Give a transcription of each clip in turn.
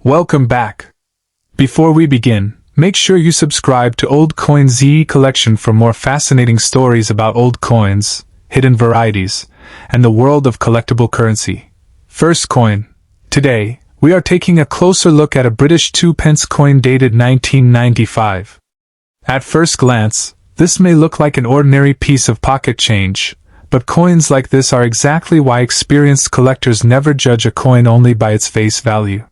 Welcome back. Before we begin, make sure you subscribe to Old Coin ZE Collection for more fascinating stories about old coins, hidden varieties, and the world of collectible currency. First coin. Today, we are taking a closer look at a British 2-pence coin dated 1995. At first glance, this may look like an ordinary piece of pocket change, but coins like this are exactly why experienced collectors never judge a coin only by its face value.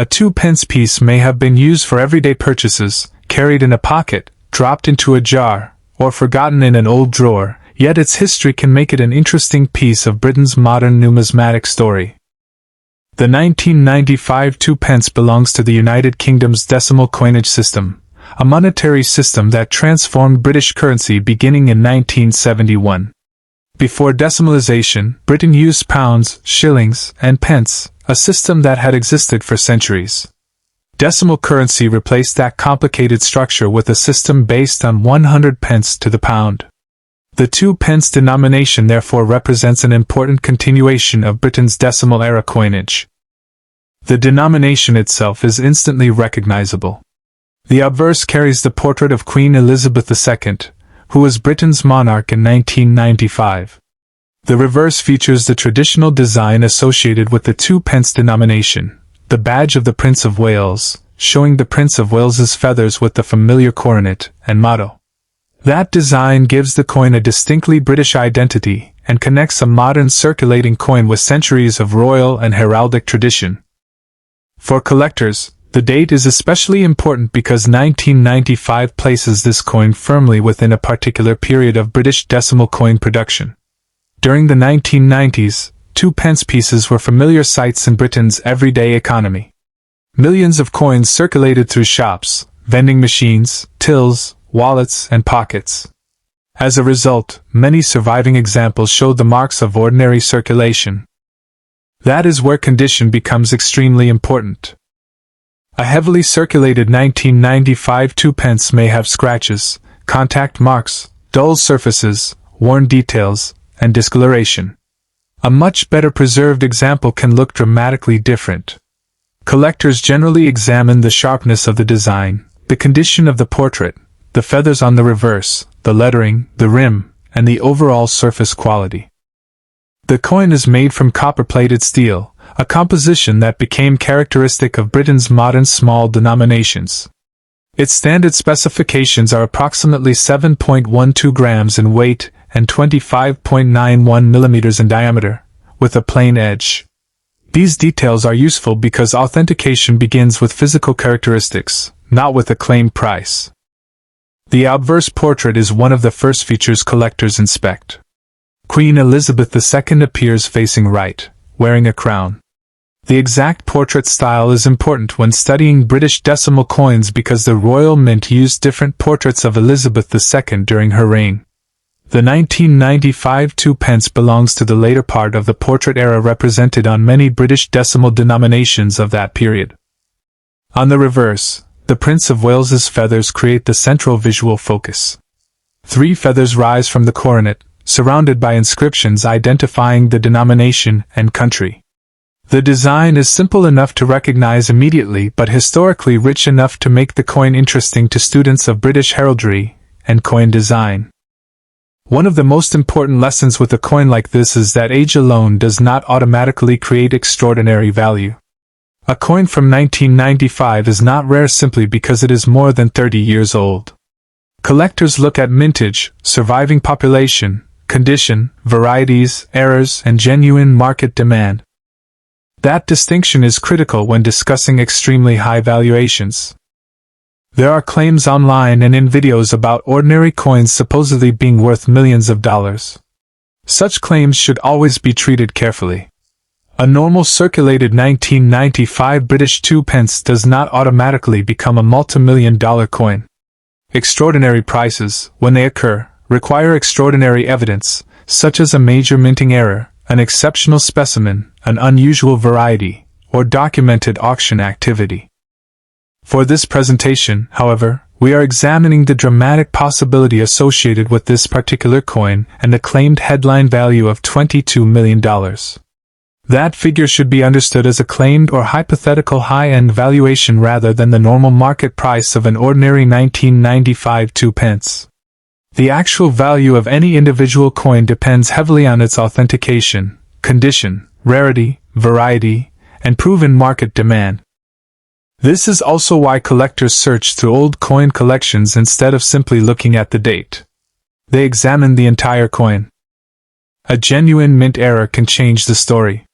A 2-pence piece may have been used for everyday purchases, carried in a pocket, dropped into a jar, or forgotten in an old drawer, yet its history can make it an interesting piece of Britain's modern numismatic story. The 1995 2-pence belongs to the United Kingdom's decimal coinage system, a monetary system that transformed British currency beginning in 1971. Before decimalization, Britain used pounds, shillings, and pence, a system that had existed for centuries. Decimal currency replaced that complicated structure with a system based on 100 pence to the pound. The 2-pence denomination therefore represents an important continuation of Britain's decimal era coinage. The denomination itself is instantly recognizable. The obverse carries the portrait of Queen Elizabeth II, who was Britain's monarch in 1995. The reverse features the traditional design associated with the 2-pence denomination, the badge of the Prince of Wales, showing the Prince of Wales's feathers with the familiar coronet and motto. That design gives the coin a distinctly British identity and connects a modern circulating coin with centuries of royal and heraldic tradition. For collectors, the date is especially important because 1995 places this coin firmly within a particular period of British decimal coin production. During the 1990s, 2-pence pieces were familiar sights in Britain's everyday economy. Millions of coins circulated through shops, vending machines, tills, wallets, and pockets. As a result, many surviving examples showed the marks of ordinary circulation. That is where condition becomes extremely important. A heavily circulated 1995 2-pence may have scratches, contact marks, dull surfaces, worn details, and discoloration. A much better preserved example can look dramatically different. Collectors generally examine the sharpness of the design, the condition of the portrait, the feathers on the reverse, the lettering, the rim, and the overall surface quality. The coin is made from copper-plated steel, a composition that became characteristic of Britain's modern small denominations. Its standard specifications are approximately 7.12 grams in weight and 25.91 millimeters in diameter, with a plain edge. These details are useful because authentication begins with physical characteristics, not with a claimed price. The obverse portrait is one of the first features collectors inspect. Queen Elizabeth II appears facing right, wearing a crown. The exact portrait style is important when studying British decimal coins because the Royal Mint used different portraits of Elizabeth II during her reign. The 1995 2-pence belongs to the later part of the portrait era represented on many British decimal denominations of that period. On the reverse, the Prince of Wales's feathers create the central visual focus. 3 feathers rise from the coronet, surrounded by inscriptions identifying the denomination and country. The design is simple enough to recognize immediately but historically rich enough to make the coin interesting to students of British heraldry and coin design. One of the most important lessons with a coin like this is that age alone does not automatically create extraordinary value. A coin from 1995 is not rare simply because it is more than 30 years old. Collectors look at mintage, surviving population, condition, varieties, errors, and genuine market demand. That distinction is critical when discussing extremely high valuations. There are claims online and in videos about ordinary coins supposedly being worth millions of dollars. Such claims should always be treated carefully. A normal circulated 1995 British 2-pence does not automatically become a multi-million-dollar coin. Extraordinary prices, when they occur, require extraordinary evidence, such as a major minting error, an exceptional specimen, an unusual variety, or documented auction activity. For this presentation, however, we are examining the dramatic possibility associated with this particular coin and the claimed headline value of $22 million. That figure should be understood as a claimed or hypothetical high-end valuation rather than the normal market price of an ordinary 1995 2 pence. The actual value of any individual coin depends heavily on its authentication, condition, rarity, variety, and proven market demand. This is also why collectors search through old coin collections instead of simply looking at the date. They examine the entire coin. A genuine mint error can change the story.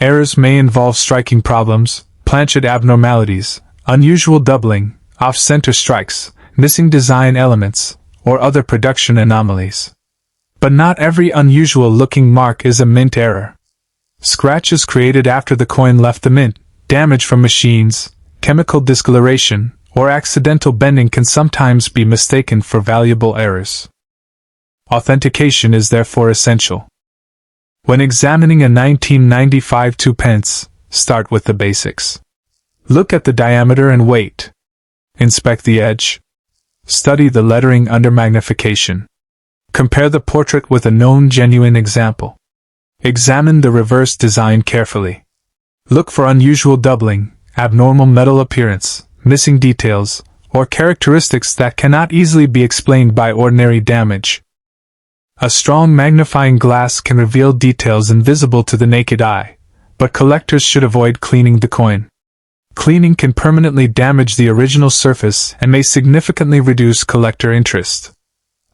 Errors may involve striking problems, planchet abnormalities, unusual doubling, off-center strikes, missing design elements, or other production anomalies. But not every unusual-looking mark is a mint error. Scratches created after the coin left the mint, damage from machines, chemical discoloration, or accidental bending can sometimes be mistaken for valuable errors. Authentication is therefore essential. When examining a 1995 2 pence, start with the basics. Look at the diameter and weight. Inspect the edge. Study the lettering under magnification. Compare the portrait with a known genuine example. Examine the reverse design carefully. Look for unusual doubling, abnormal metal appearance, missing details, or characteristics that cannot easily be explained by ordinary damage. A strong magnifying glass can reveal details invisible to the naked eye, but collectors should avoid cleaning the coin. Cleaning can permanently damage the original surface and may significantly reduce collector interest.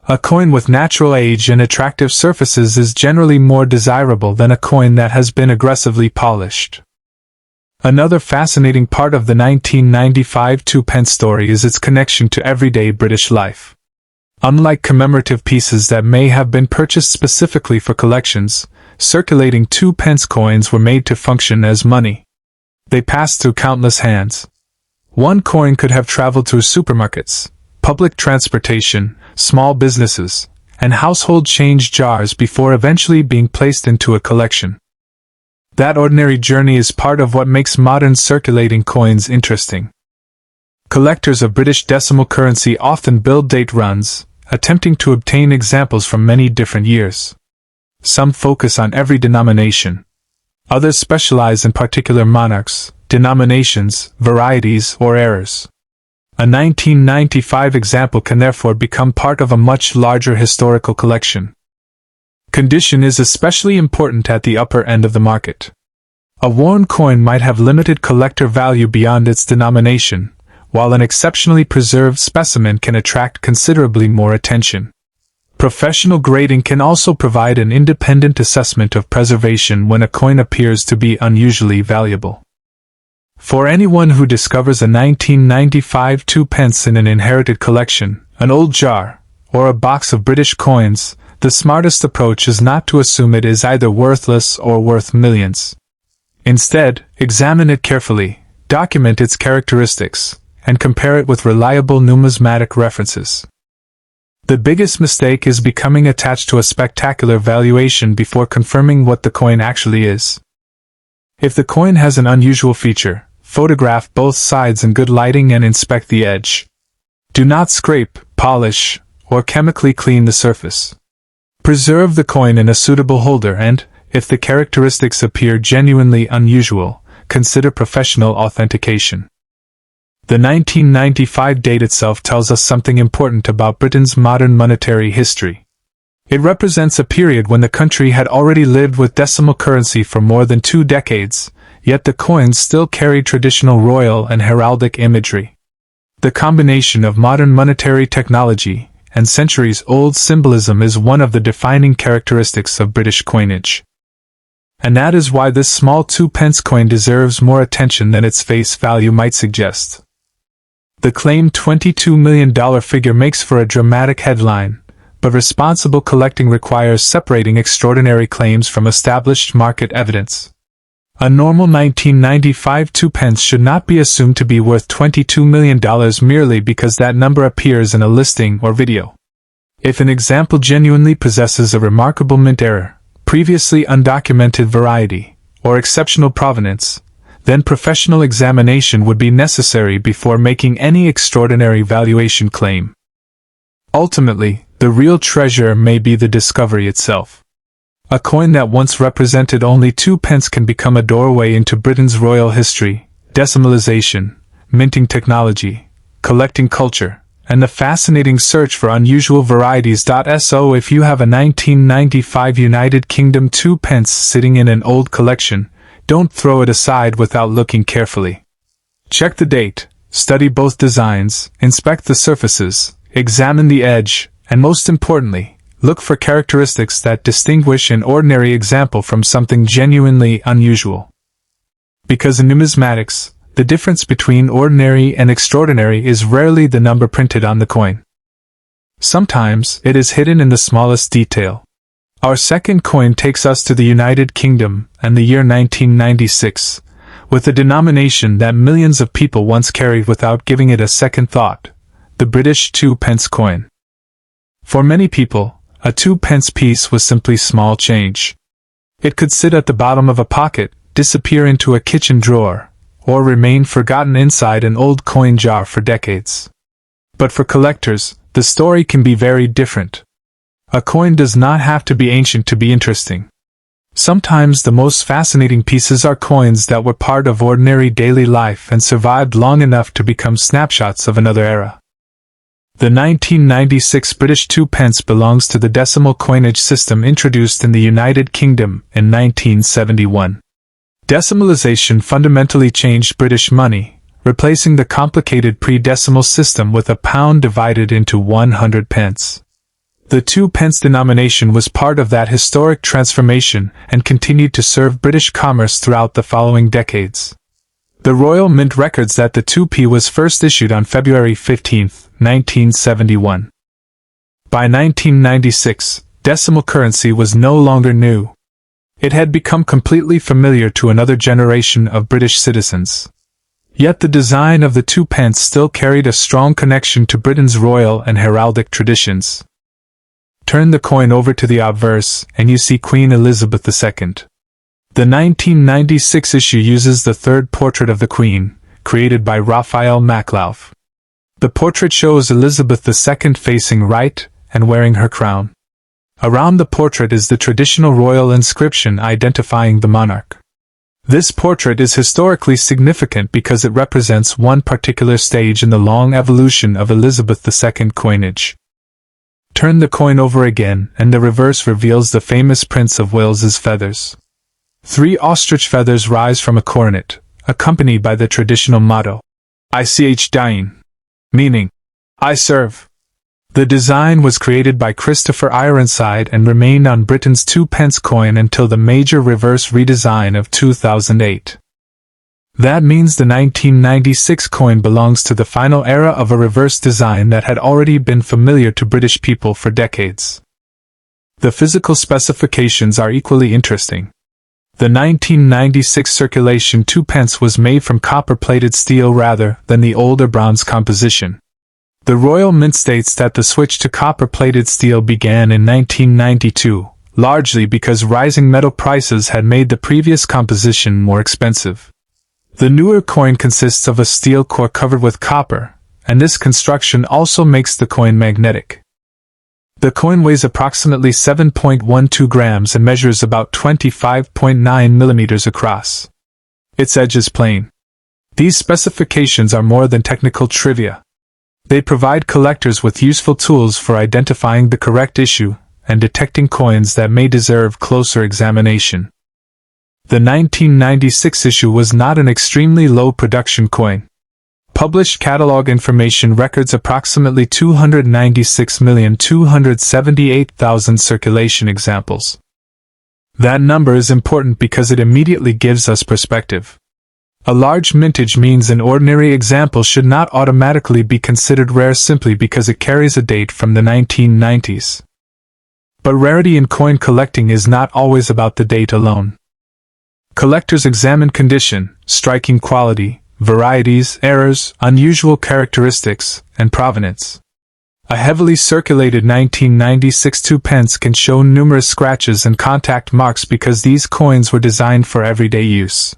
A coin with natural age and attractive surfaces is generally more desirable than a coin that has been aggressively polished. Another fascinating part of the 1995 2 pence story is its connection to everyday British life. Unlike commemorative pieces that may have been purchased specifically for collections, circulating 2 pence coins were made to function as money. They passed through countless hands. One coin could have traveled through supermarkets, public transportation, small businesses, and household change jars before eventually being placed into a collection. That ordinary journey is part of what makes modern circulating coins interesting. Collectors of British decimal currency often build date runs, attempting to obtain examples from many different years. Some focus on every denomination. Others specialize in particular monarchs, denominations, varieties, or errors. A 1995 example can therefore become part of a much larger historical collection. Condition is especially important at the upper end of the market. A worn coin might have limited collector value beyond its denomination, while an exceptionally preserved specimen can attract considerably more attention. Professional grading can also provide an independent assessment of preservation when a coin appears to be unusually valuable. For anyone who discovers a 1995 2 pence in an inherited collection, an old jar, or a box of British coins, the smartest approach is not to assume it is either worthless or worth millions. Instead, examine it carefully, document its characteristics, and compare it with reliable numismatic references. The biggest mistake is becoming attached to a spectacular valuation before confirming what the coin actually is. If the coin has an unusual feature, photograph both sides in good lighting and inspect the edge. Do not scrape, polish, or chemically clean the surface. Preserve the coin in a suitable holder and, if the characteristics appear genuinely unusual, consider professional authentication. The 1995 date itself tells us something important about Britain's modern monetary history. It represents a period when the country had already lived with decimal currency for more than 2 decades, yet the coins still carried traditional royal and heraldic imagery. The combination of modern monetary technology and centuries-old symbolism is one of the defining characteristics of British coinage. And that is why this small 2 pence coin deserves more attention than its face value might suggest. The claimed $22 million figure makes for a dramatic headline, but responsible collecting requires separating extraordinary claims from established market evidence. A normal 1995 2 pence should not be assumed to be worth $22 million merely because that number appears in a listing or video. If an example genuinely possesses a remarkable mint error, previously undocumented variety, or exceptional provenance, then professional examination would be necessary before making any extraordinary valuation claim. Ultimately, the real treasure may be the discovery itself. A coin that once represented only 2 pence can become a doorway into Britain's royal history, decimalization, minting technology, collecting culture, and the fascinating search for unusual varieties. So if you have a 1995 United Kingdom 2 pence sitting in an old collection, don't throw it aside without looking carefully. Check the date, study both designs, inspect the surfaces, examine the edge, and most importantly, look for characteristics that distinguish an ordinary example from something genuinely unusual. Because in numismatics, the difference between ordinary and extraordinary is rarely the number printed on the coin. Sometimes it is hidden in the smallest detail. Our second coin takes us to the United Kingdom and the year 1996, with a denomination that millions of people once carried without giving it a second thought: the British 2 pence coin. For many people, a 2 pence piece was simply small change. It could sit at the bottom of a pocket, disappear into a kitchen drawer, or remain forgotten inside an old coin jar for decades. But for collectors, the story can be very different. A coin does not have to be ancient to be interesting. Sometimes the most fascinating pieces are coins that were part of ordinary daily life and survived long enough to become snapshots of another era. The 1996 British 2 pence belongs to the decimal coinage system introduced in the United Kingdom in 1971. Decimalization fundamentally changed British money, replacing the complicated pre-decimal system with a pound divided into 100 pence. The 2 pence denomination was part of that historic transformation and continued to serve British commerce throughout the following decades. The Royal Mint records that the 2p was first issued on February 15, 1971. By 1996, decimal currency was no longer new. It had become completely familiar to another generation of British citizens. Yet the design of the 2 pence still carried a strong connection to Britain's royal and heraldic traditions. Turn the coin over to the obverse, and you see Queen Elizabeth II. The 1996 issue uses the third portrait of the Queen, created by Raphael Maklauf. The portrait shows Elizabeth II facing right and wearing her crown. Around the portrait is the traditional royal inscription identifying the monarch. This portrait is historically significant because it represents one particular stage in the long evolution of Elizabeth II coinage. Turn the coin over again, and the reverse reveals the famous Prince of Wales's feathers. 3 ostrich feathers rise from a coronet, accompanied by the traditional motto, Ich diene, meaning, I serve. The design was created by Christopher Ironside and remained on Britain's 2 pence coin until the major reverse redesign of 2008. That means the 1996 coin belongs to the final era of a reverse design that had already been familiar to British people for decades. The physical specifications are equally interesting. The 1996 circulation 2 pence was made from copper-plated steel rather than the older bronze composition. The Royal Mint states that the switch to copper-plated steel began in 1992, largely because rising metal prices had made the previous composition more expensive. The newer coin consists of a steel core covered with copper, and this construction also makes the coin magnetic. The coin weighs approximately 7.12 grams and measures about 25.9 millimeters across. Its edge is plain. These specifications are more than technical trivia. They provide collectors with useful tools for identifying the correct issue and detecting coins that may deserve closer examination. The 1996 issue was not an extremely low production coin. Published catalog information records approximately 296,278,000 circulation examples. That number is important because it immediately gives us perspective. A large mintage means an ordinary example should not automatically be considered rare simply because it carries a date from the 1990s. But rarity in coin collecting is not always about the date alone. Collectors examine condition, striking quality, varieties, errors, unusual characteristics, and provenance. A heavily circulated 1996 2 pence can show numerous scratches and contact marks because these coins were designed for everyday use.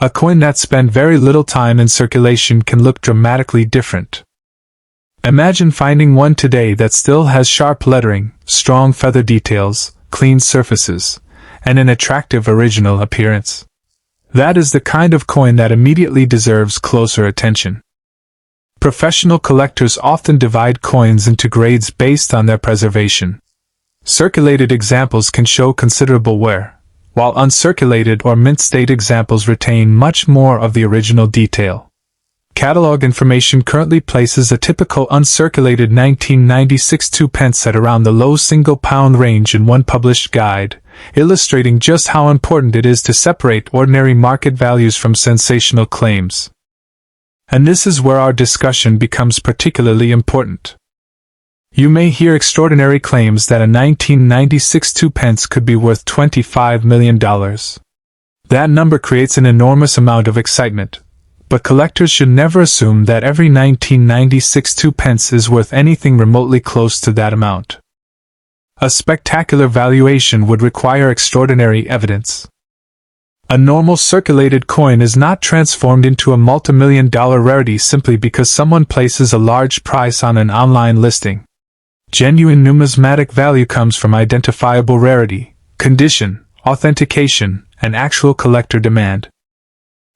A coin that spent very little time in circulation can look dramatically different. Imagine finding one today that still has sharp lettering, strong feather details, clean surfaces, and an attractive original appearance. That is the kind of coin that immediately deserves closer attention. Professional collectors often divide coins into grades based on their preservation. Circulated examples can show considerable wear, while uncirculated or mint-state examples retain much more of the original detail. Catalog information currently places a typical uncirculated 1996 2p at around the low single-pound range in one published guide, illustrating just how important it is to separate ordinary market values from sensational claims. And this is where our discussion becomes particularly important. You may hear extraordinary claims that a 1996 2p could be worth $25 million. That number creates an enormous amount of excitement, but collectors should never assume that every 1996 2p is worth anything remotely close to that amount. A spectacular valuation would require extraordinary evidence. A normal circulated coin is not transformed into a multi-million-dollar rarity simply because someone places a large price on an online listing. Genuine numismatic value comes from identifiable rarity, condition, authentication, and actual collector demand.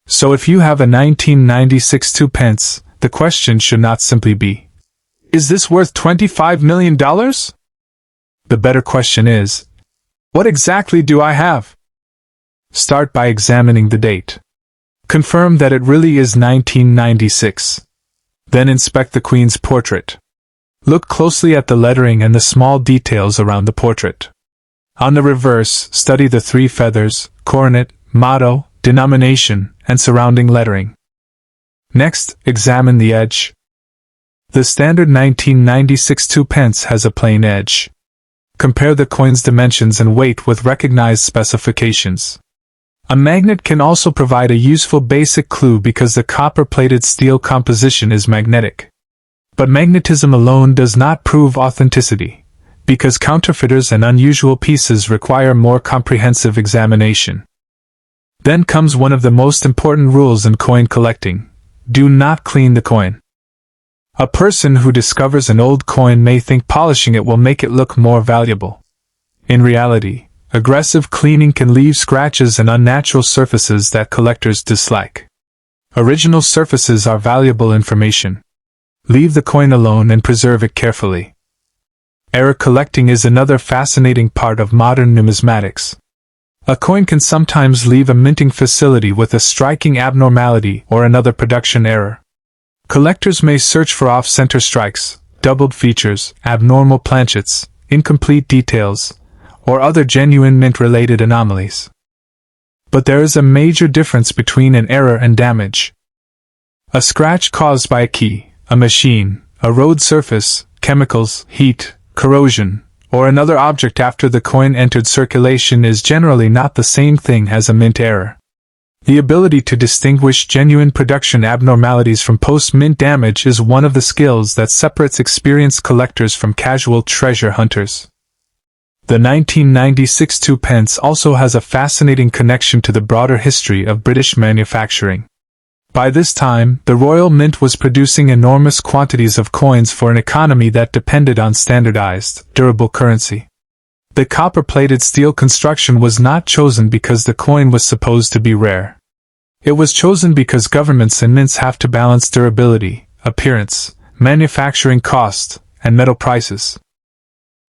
So if you have a 1996 2p, the question should not simply be, is this worth $25 million? The better question is, what exactly do I have? Start by examining the date. Confirm that it really is 1996. Then inspect the Queen's portrait. Look closely at the lettering and the small details around the portrait. On the reverse, study the three feathers, coronet, motto, denomination, and surrounding lettering. Next, examine the edge. The standard 1996 2p has a plain edge. Compare the coin's dimensions and weight with recognized specifications. A magnet can also provide a useful basic clue because the copper-plated steel composition is magnetic. But magnetism alone does not prove authenticity, because counterfeiters and unusual pieces require more comprehensive examination. Then comes one of the most important rules in coin collecting: do not clean the coin. A person who discovers an old coin may think polishing it will make it look more valuable. In reality, aggressive cleaning can leave scratches and unnatural surfaces that collectors dislike. Original surfaces are valuable information. Leave the coin alone and preserve it carefully. Error collecting is another fascinating part of modern numismatics. A coin can sometimes leave a minting facility with a striking abnormality or another production error. Collectors may search for off-center strikes, doubled features, abnormal planchets, incomplete details, or other genuine mint-related anomalies. But there is a major difference between an error and damage. A scratch caused by a key, a machine, a road surface, chemicals, heat, corrosion, or another object after the coin entered circulation is generally not the same thing as a mint error. The ability to distinguish genuine production abnormalities from post-mint damage is one of the skills that separates experienced collectors from casual treasure hunters. The 1996 2p also has a fascinating connection to the broader history of British manufacturing. By this time, the Royal Mint was producing enormous quantities of coins for an economy that depended on standardized, durable currency. The copper-plated steel construction was not chosen because the coin was supposed to be rare. It was chosen because governments and mints have to balance durability, appearance, manufacturing cost, and metal prices.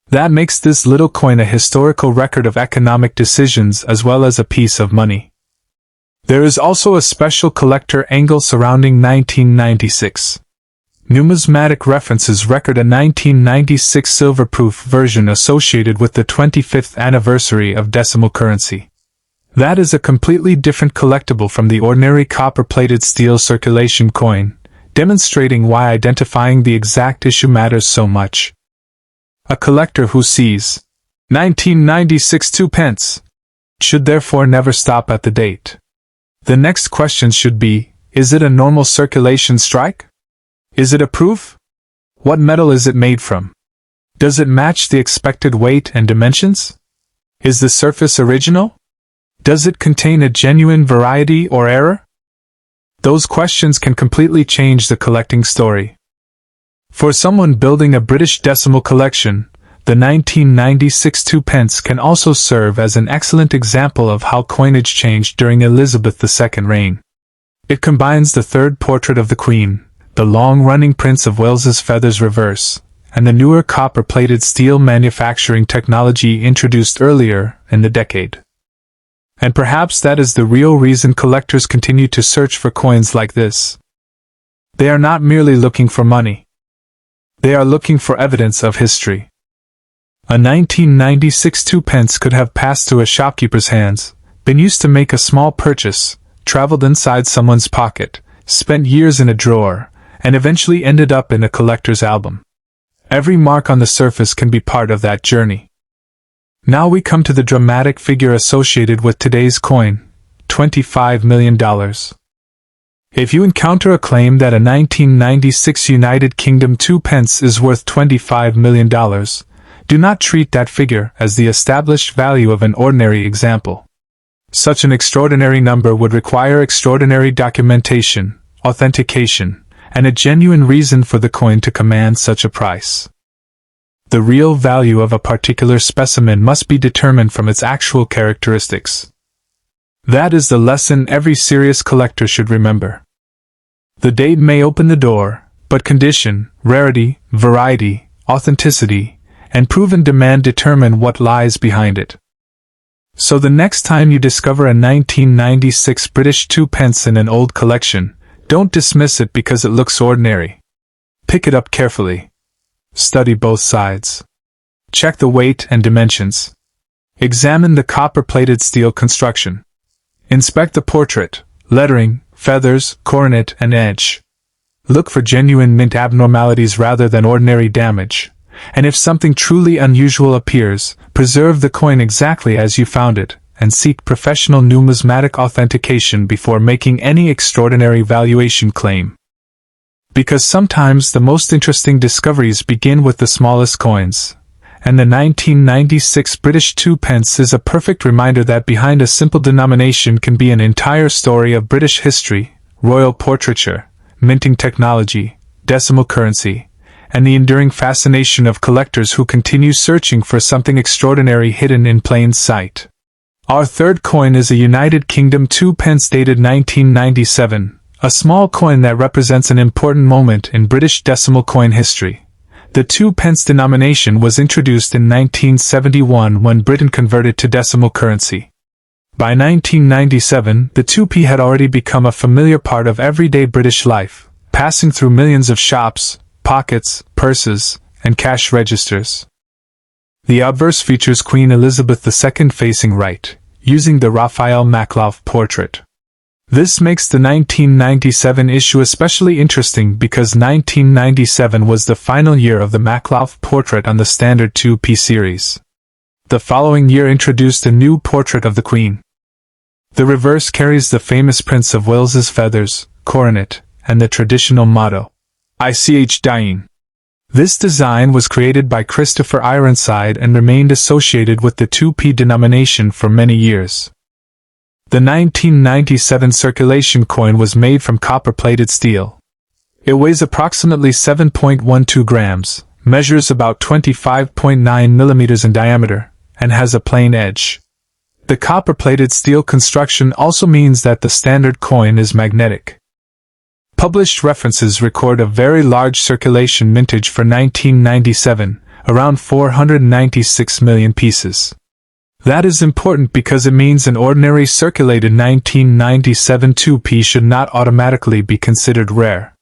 That makes this little coin a historical record of economic decisions as well as a piece of money. There is also a special collector angle surrounding 1996. Numismatic references record a 1996 silver-proof version associated with the 25th anniversary of decimal currency. That is a completely different collectible from the ordinary copper-plated steel circulation coin, demonstrating why identifying the exact issue matters so much. A collector who sees 1996 2p should therefore never stop at the date. The next question should be, is it a normal circulation strike? Is it a proof? What metal is it made from? Does it match the expected weight and dimensions? Is the surface original? Does it contain a genuine variety or error? Those questions can completely change the collecting story. For someone building a British decimal collection, the 1996 2p can also serve as an excellent example of how coinage changed during Elizabeth II's reign. It combines the third portrait of the Queen, the long-running Prince of Wales's feathers reverse, and the newer copper-plated steel manufacturing technology introduced earlier in the decade. And perhaps that is the real reason collectors continue to search for coins like this. They are not merely looking for money. They are looking for evidence of history. A 1996 2p could have passed through a shopkeeper's hands, been used to make a small purchase, traveled inside someone's pocket, spent years in a drawer, and eventually ended up in a collector's album. Every mark on the surface can be part of that journey. Now we come to the dramatic figure associated with today's coin, $25 million. If you encounter a claim that a 1996 United Kingdom 2p is worth $25 million, do not treat that figure as the established value of an ordinary example. Such an extraordinary number would require extraordinary documentation, authentication, and a genuine reason for the coin to command such a price. The real value of a particular specimen must be determined from its actual characteristics. That is the lesson every serious collector should remember. The date may open the door, but condition, rarity, variety, authenticity, and proven demand determine what lies behind it. So the next time you discover a 1996 British 2p in an old collection, don't dismiss it because it looks ordinary. Pick it up carefully. Study both sides. Check the weight and dimensions. Examine the copper-plated steel construction. Inspect the portrait, lettering, feathers, coronet, and edge. Look for genuine mint abnormalities rather than ordinary damage. And if something truly unusual appears, preserve the coin exactly as you found it, and seek professional numismatic authentication before making any extraordinary valuation claim. Because sometimes the most interesting discoveries begin with the smallest coins, and the 1996 British 2p is a perfect reminder that behind a simple denomination can be an entire story of British history, royal portraiture, minting technology, decimal currency, and the enduring fascination of collectors who continue searching for something extraordinary hidden in plain sight. Our third coin is a United Kingdom 2p dated 1997, a small coin that represents an important moment in British decimal coin history. The 2p denomination was introduced in 1971 when Britain converted to decimal currency. By 1997, the 2p had already become a familiar part of everyday British life, passing through millions of shops, pockets, purses, and cash registers. The obverse features Queen Elizabeth II facing right, using the Raphael Makhlouf portrait. This makes the 1997 issue especially interesting because 1997 was the final year of the Makhlouf portrait on the standard 2p series. The following year introduced a new portrait of the Queen. The reverse carries the famous Prince of Wales's feathers, coronet, and the traditional motto, Ich Dien. This design was created by Christopher Ironside and remained associated with the 2p denomination for many years. The 1997 circulation coin was made from copper-plated steel. It weighs approximately 7.12 grams, measures about 25.9 millimeters in diameter, and has a plain edge. The copper-plated steel construction also means that the standard coin is magnetic. Published references record a very large circulation mintage for 1997, around 496 million pieces. That is important because it means an ordinary circulated 1997 2p should not automatically be considered rare.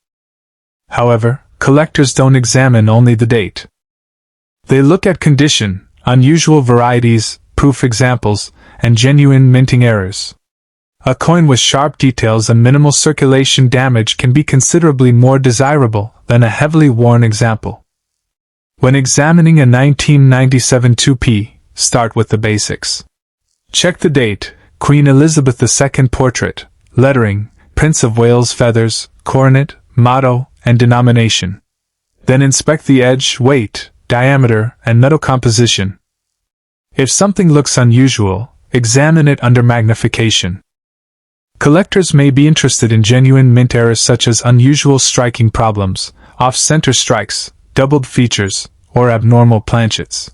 However, collectors don't examine only the date. They look at condition, unusual varieties, proof examples, and genuine minting errors. A coin with sharp details and minimal circulation damage can be considerably more desirable than a heavily worn example. When examining a 1997 2p, start with the basics. Check the date, Queen Elizabeth II portrait, lettering, Prince of Wales feathers, coronet, motto, and denomination. Then inspect the edge, weight, diameter, and metal composition. If something looks unusual, examine it under magnification. Collectors may be interested in genuine mint errors such as unusual striking problems, off-center strikes, doubled features, or abnormal planchets.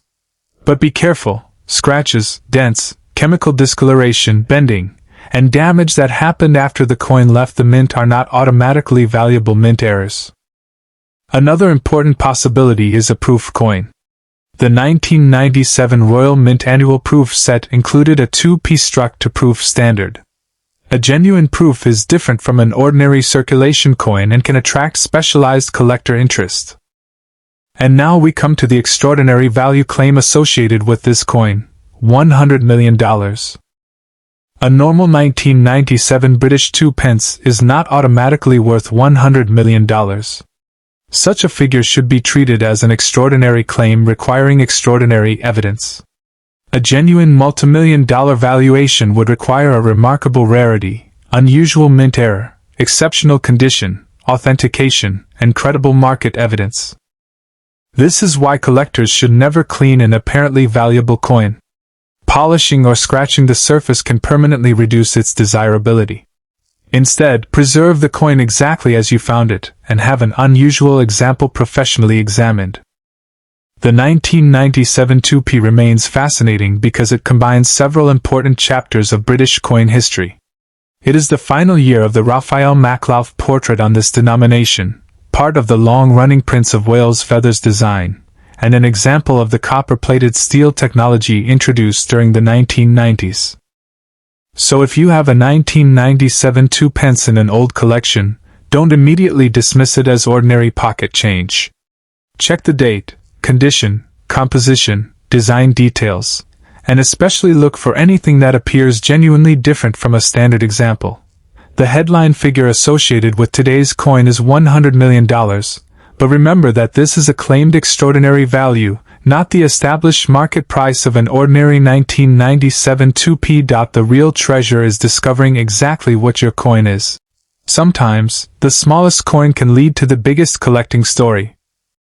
But be careful, scratches, dents, chemical discoloration, bending, and damage that happened after the coin left the mint are not automatically valuable mint errors. Another important possibility is a proof coin. The 1997 Royal Mint Annual Proof Set included a 2p struck to proof standard. A genuine proof is different from an ordinary circulation coin and can attract specialized collector interest. And now we come to the extraordinary value claim associated with this coin: $100 million. A normal 1997 British 2 pence is not automatically worth $100 million. Such a figure should be treated as an extraordinary claim requiring extraordinary evidence. A genuine multimillion-dollar valuation would require a remarkable rarity, unusual mint error, exceptional condition, authentication, and credible market evidence. This is why collectors should never clean an apparently valuable coin. Polishing or scratching the surface can permanently reduce its desirability. Instead, preserve the coin exactly as you found it, and have an unusual example professionally examined. The 1997 2p remains fascinating because it combines several important chapters of British coin history. It is the final year of the Raphael Maklauf portrait on this denomination, part of the long-running Prince of Wales feathers design, and an example of the copper-plated steel technology introduced during the 1990s. So if you have a 1997 2 pence in an old collection, don't immediately dismiss it as ordinary pocket change. Check the date, condition, composition, design details, and especially look for anything that appears genuinely different from a standard example. The headline figure associated with today's coin is $100 million, but remember that this is a claimed extraordinary value, not the established market price of an ordinary 1997 2p. The real treasure is discovering exactly what your coin is. Sometimes, the smallest coin can lead to the biggest collecting story.